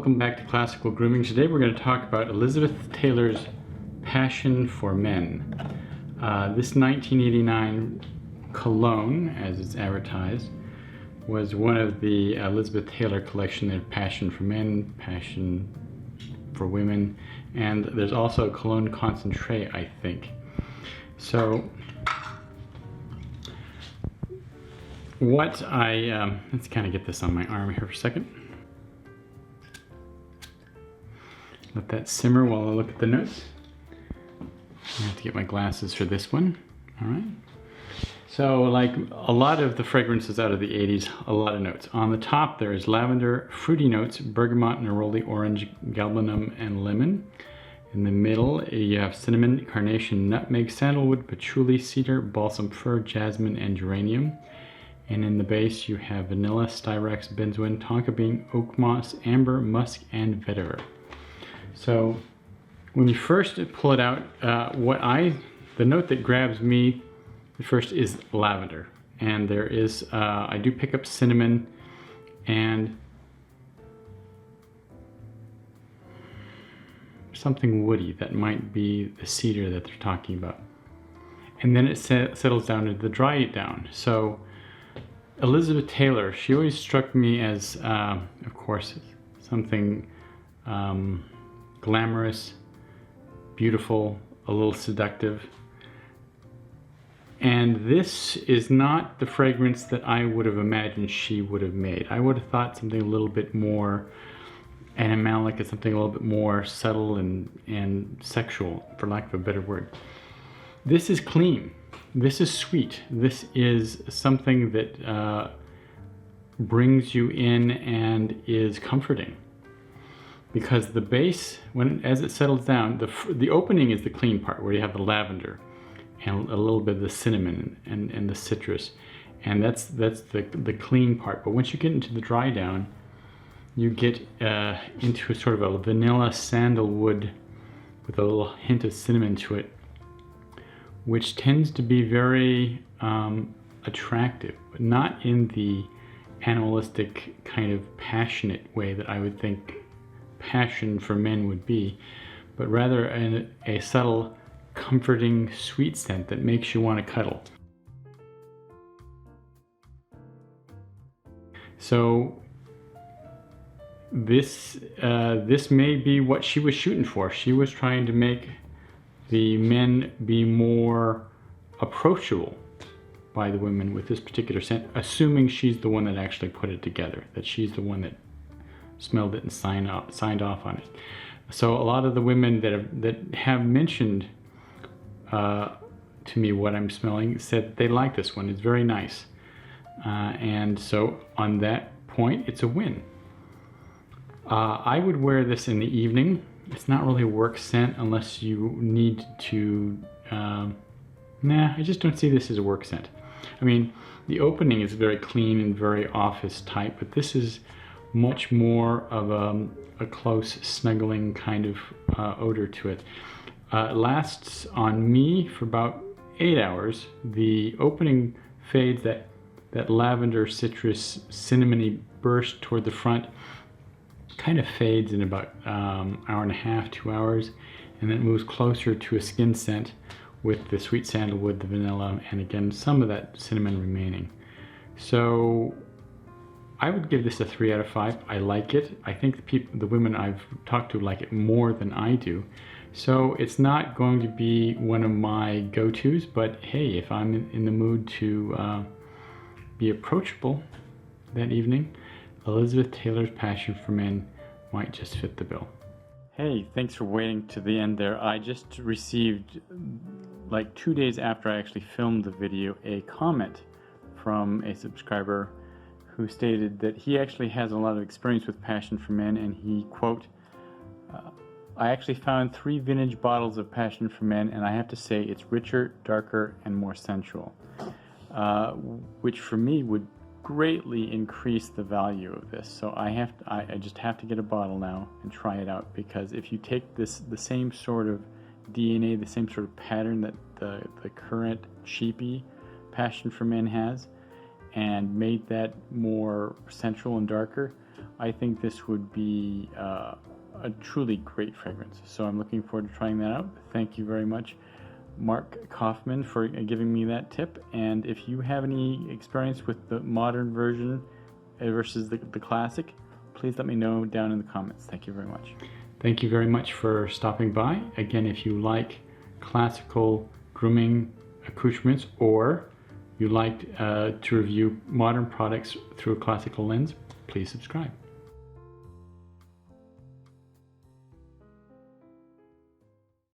Welcome back to Classical Grooming. Today we're going to talk about Elizabeth Taylor's Passion for Men. This 1989 cologne, as it's advertised, was one of the Elizabeth Taylor collection of Passion for Men, Passion for Women, and there's also a cologne concentrate, I think. So what let's kind of get this on my arm here for a second. Let that simmer while I look at the notes. I have to get my glasses for this one. All right. So like a lot of the fragrances out of the 80s, a lot of notes. On the top there is lavender, fruity notes, bergamot, neroli, orange, galbanum, and lemon. In the middle you have cinnamon, carnation, nutmeg, sandalwood, patchouli, cedar, balsam fir, jasmine, and geranium. And in the base you have vanilla, styrax, benzoin, tonka bean, oak moss, amber, musk, and vetiver. So when you first pull it out, the note that grabs me first is lavender. And there is, I do pick up cinnamon and something woody that might be the cedar that they're talking about. And then it settles down to the dry it down. So Elizabeth Taylor, she always struck me as, of course, something glamorous, beautiful, a little seductive. And this is not the fragrance that I would have imagined she would have made. I would have thought something a little bit more animalic, and something a little bit more subtle and sexual, for lack of a better word. This is clean. This is sweet. This is something that brings you in and is comforting. Because the base, as it settles down, the opening is the clean part, where you have the lavender and a little bit of the cinnamon and the citrus, and that's the clean part. But once you get into the dry down, you get into a sort of a vanilla sandalwood with a little hint of cinnamon to it, which tends to be very attractive, but not in the animalistic kind of passionate way that I would think passion for men would be, but rather a subtle, comforting, sweet scent that makes you want to cuddle. So this may be what she was shooting for. She was trying to make the men be more approachable by the women with this particular scent, assuming she's the one that actually put it together, that she's the one that smelled it and signed off on it. So a lot of the women that have mentioned to me what I'm smelling said they like this one. It's very nice, and so on that point, it's a win. I would wear this in the evening. It's not really a work scent unless you need to. I just don't see this as a work scent. I mean, the opening is very clean and very office type, but this is much more of a close, snuggling kind of odor to it. It lasts on me for about 8 hours. The opening fades, that lavender, citrus, cinnamony burst toward the front kind of fades in about hour and a half, 2 hours, and then it moves closer to a skin scent with the sweet sandalwood, the vanilla, and again, some of that cinnamon remaining. So I would give this a 3 out of 5. I like it. I think the women I've talked to like it more than I do. So it's not going to be one of my go-tos, but hey, if I'm in the mood to be approachable that evening, Elizabeth Taylor's Passion for Men might just fit the bill. Hey, thanks for waiting to the end there. I just received, like 2 days after I actually filmed the video, a comment from a subscriber who stated that he actually has a lot of experience with Passion for Men, and he, quote, I actually found 3 vintage bottles of Passion for Men, and I have to say it's richer, darker, and more sensual, which for me would greatly increase the value of this. So I just have to get a bottle now and try it out, because if you take the same sort of DNA, the same sort of pattern that the current cheapie Passion for Men has, and made that more sensual and darker, I think this would be a truly great fragrance. So I'm looking forward to trying that out. Thank you very much, Mark Kaufman, for giving me that tip. And if you have any experience with the modern version versus the classic, please let me know down in the comments. Thank you very much. Thank you very much for stopping by. Again, if you like classical grooming accoutrements, or you like to review modern products through a classical lens, please subscribe.